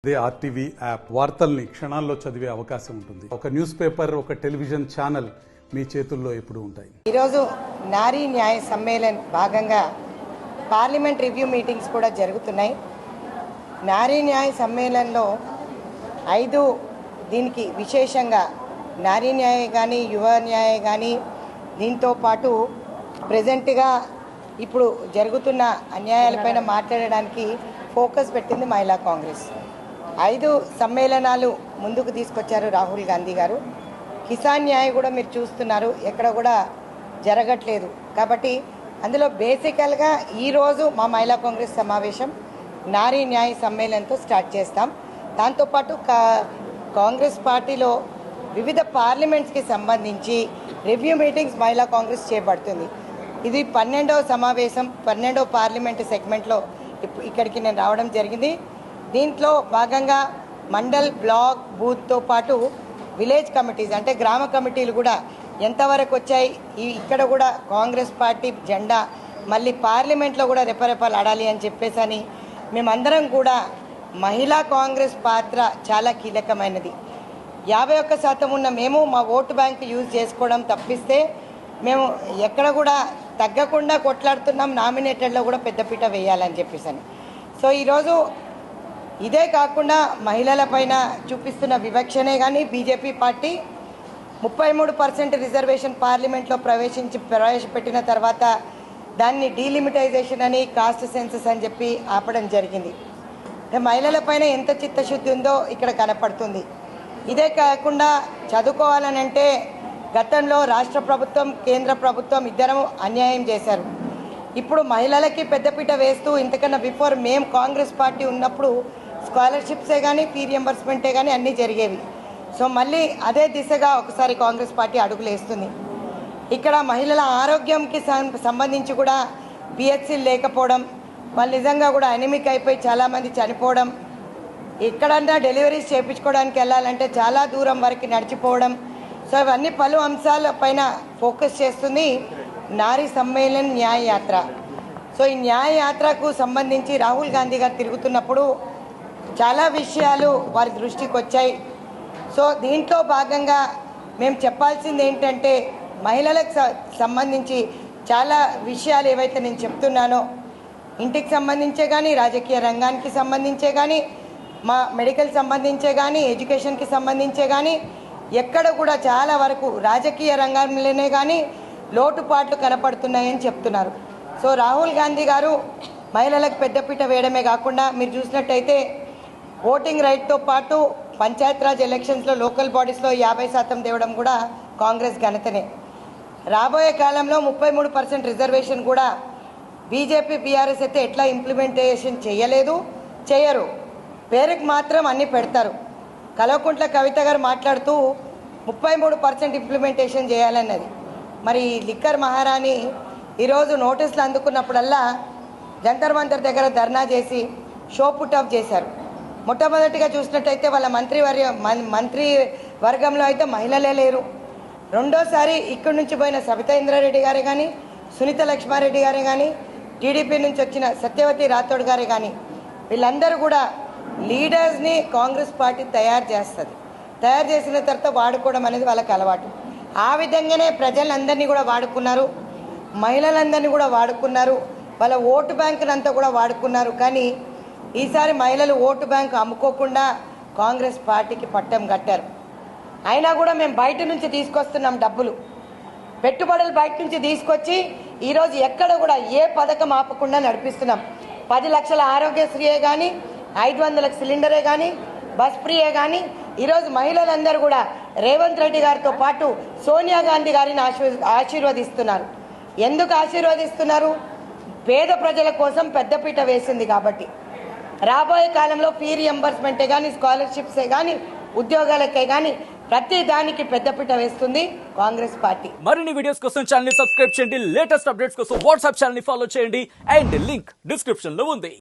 అదే RTV app వార్తల్ని క్షణాల్లో చదివే అవకాశం ఉంటుంది. ఒక న్యూస్ పేపర్, ఒక టెలివిజన్ ఛానల్ మీ చేతుల్లో ఎప్పుడూ ఉంటాయి. ఈరోజు నారీ న్యాయ సమ్మేళన్ భాగంగా పార్లమెంట్ రివ్యూ మీటింగ్స్ కూడా జరుగుతున్నాయి. నారీ న్యాయ సమ్మేళన్లో 5 దీనికి విశేషంగా నారీ న్యాయ కానీ యువ న్యాయ కానీ దీంతో పాటు ప్రజెంట్గా ఇప్పుడు జరుగుతున్న అన్యాయాలపైన మాట్లాడడానికి ఫోకస్ పెట్టింది మహిళా కాంగ్రెస్. 5 సమ్మేళనాలు ముందుకు తీసుకొచ్చారు రాహుల్ గాంధీ గారు. కిసాన్ న్యాయ కూడా మీరు చూస్తున్నారు, ఎక్కడ కూడా జరగట్లేదు. కాబట్టి అందులో బేసికల్గా ఈరోజు మా మహిళా కాంగ్రెస్ సమావేశం నారీ న్యాయ సమ్మేళనంతో స్టార్ట్ చేస్తాం. దాంతోపాటు కాంగ్రెస్ పార్టీలో వివిధ పార్లమెంట్స్కి సంబంధించి రివ్యూ మీటింగ్స్ మహిళా కాంగ్రెస్ చేపడుతుంది. ఇది 12వ సమావేశం, 12వ పార్లమెంటు సెగ్మెంట్లో ఇక్కడికి నేను రావడం జరిగింది. దీంట్లో భాగంగా మండల్, బ్లాక్, బూత్తో పాటు విలేజ్ కమిటీస్ అంటే గ్రామ కమిటీలు కూడా ఎంతవరకు వచ్చాయి, ఇక్కడ కూడా కాంగ్రెస్ పార్టీ జెండా మళ్ళీ పార్లమెంట్లో కూడా రెపరెపలు ఆడాలి అని చెప్పేసి మేమందరం కూడా మహిళా కాంగ్రెస్ పాత్ర చాలా కీలకమైనది. 51% ఉన్న మేము మా ఓటు బ్యాంక్ యూజ్ చేసుకోవడం తప్పిస్తే మేము ఎక్కడ కూడా తగ్గకుండా కొట్లాడుతున్నాం. నామినేటెడ్లో కూడా పెద్దపీట వేయాలని చెప్పేసి. సో ఈరోజు ఇదే కాకుండా మహిళల పైన చూపిస్తున్న వివక్షనే కానీ బీజేపీ పార్టీ 33% రిజర్వేషన్ పార్లమెంట్లో ప్రవేశపెట్టిన తర్వాత దాన్ని డీలిమిటైజేషన్ అని, కాస్ట్ సెన్సస్ అని చెప్పి ఆపడం జరిగింది. మహిళల పైన ఎంత చిత్తశుద్ధి ఉందో ఇక్కడ కనపడుతుంది. ఇదే కాకుండా చదువుకోవాలనంటే గతంలో రాష్ట్ర ప్రభుత్వం, కేంద్ర ప్రభుత్వం ఇద్దరము అన్యాయం చేశారు. ఇప్పుడు మహిళలకి పెద్దపీట వేస్తూ ఇంతకన్నా బిఫోర్ మేము కాంగ్రెస్ పార్టీ ఉన్నప్పుడు స్కాలర్షిప్సే కానీ ఫీ రియంబర్స్మెంటే కానీ అన్నీ జరిగేవి. సో మళ్ళీ అదే దిశగా ఒకసారి కాంగ్రెస్ పార్టీ అడుగులు వేస్తుంది. ఇక్కడ మహిళల ఆరోగ్యంకి సంబంధించి కూడా పిహెచ్సీలు లేకపోవడం, వాళ్ళు నిజంగా కూడా అనెమిక్ అయిపోయి చాలామంది చనిపోవడం, ఎక్కడన్నా డెలివరీస్ చేయించుకోవడానికి వెళ్ళాలంటే చాలా దూరం వరకు నడిచిపోవడం. సో ఇవన్నీ పలు అంశాల పైన ఫోకస్ చేస్తుంది నారీ సమ్మేళన్ న్యాయ యాత్ర. సో ఈ న్యాయ యాత్రకు సంబంధించి రాహుల్ గాంధీ గారు తిరుగుతున్నప్పుడు చాలా విషయాలు వారి దృష్టికి వచ్చాయి. సో దీంట్లో భాగంగా మేము చెప్పాల్సింది ఏంటంటే మహిళలకు సంబంధించి చాలా విషయాలు ఏవైతే నేను చెప్తున్నానో ఇంటికి సంబంధించే కానీ, రాజకీయ రంగానికి సంబంధించే కానీ, మా మెడికల్ సంబంధించే కానీ, ఎడ్యుకేషన్కి సంబంధించే కానీ ఎక్కడ కూడా చాలా వరకు రాజకీయ రంగంలోనే కానీ లోటుపాట్లు కనపడుతున్నాయని చెప్తున్నారు. సో రాహుల్ గాంధీ గారు మహిళలకు పెద్దపీట వేయడమే కాకుండా మీరు చూసినట్టయితే ఓటింగ్ రైట్తో పాటు పంచాయతీరాజ్ ఎలక్షన్స్లో లోకల్ బాడీస్లో 50% తేవడం కూడా కాంగ్రెస్ ఘనతనే. రాబోయే కాలంలో 33% రిజర్వేషన్ కూడా బీజేపీ, బీఆర్ఎస్ అయితే ఎట్లా ఇంప్లిమెంటేషన్ చేయరు. పేరుకి మాత్రం అన్నీ పెడతారు. కల్వకుంట్ల కవిత గారు మాట్లాడుతూ 33% ఇంప్లిమెంటేషన్ చేయాలన్నది. మరి లిక్కర్ మహారాణి ఈరోజు నోటీసులు అందుకున్నప్పుడల్లా జంతర్ మంతర్ దగ్గర ధర్నా చేసి షో పుట్అప్ చేశారు. మొట్టమొదటిగా చూసినట్టయితే వాళ్ళ మంత్రి వర్గంలో అయితే మహిళలే లేరు. రెండోసారి ఇక్కడి నుంచి పోయిన సబితా ఇంద్రారెడ్డి గారే కానీ, సునీత లక్ష్మారెడ్డి గారే కానీ, టీడీపీ నుంచి వచ్చిన సత్యవతి రాథోడ్ గారే కానీ వీళ్ళందరూ కూడా లీడర్స్ని కాంగ్రెస్ పార్టీ తయారు చేస్తుంది. తయారు చేసిన తర్వాత వాడుకోవడం అనేది వాళ్ళకి అలవాటు. ఆ విధంగానే ప్రజలందరినీ కూడా వాడుకున్నారు, మహిళలందరినీ కూడా వాడుకున్నారు, వాళ్ళ ఓటు బ్యాంకునంతా కూడా వాడుకున్నారు. కానీ ఈసారి మహిళలు ఓటు బ్యాంకు అమ్ముకోకుండా కాంగ్రెస్ పార్టీకి పట్టం కట్టారు. అయినా కూడా మేము బయట నుంచి తీసుకొస్తున్నాం డబ్బులు, పెట్టుబడులు బయట నుంచి తీసుకొచ్చి ఈరోజు ఎక్కడ కూడా ఏ పథకం ఆపకుండా నడిపిస్తున్నాం. 10 లక్షల ఆరోగ్యశ్రీయే కానీ, 500 సిలిండరే కానీ, బస్ ఫ్రీయే కానీ ఈరోజు మహిళలందరూ కూడా రేవంత్ రెడ్డి గారితో పాటు సోనియా గాంధీ గారిని ఆశీర్వదిస్తున్నారు. ఎందుకు ఆశీర్వదిస్తున్నారు? పేద ప్రజల కోసం పెద్దపీట వేసింది కాబట్టి. రాబోయే కాలంలో ఫీ రియంబర్స్మెంటే కానీ, స్కాలర్షిప్సే కానీ, ఉద్యోగాలకే కానీ ప్రతి దానికి పెద్దపీట వేస్తుంది కాంగ్రెస్ పార్టీ. మరిన్ని వీడియోస్ కోసం ఛానల్ ని సబ్స్క్రైబ్ చేయండి. లేటెస్ట్ అప్డేట్స్ కోసం వాట్సాప్ ఛానల్ ని ఫాలో చేయండి. అండ్ లింక్ డిస్క్రిప్షన్ లో ఉంది.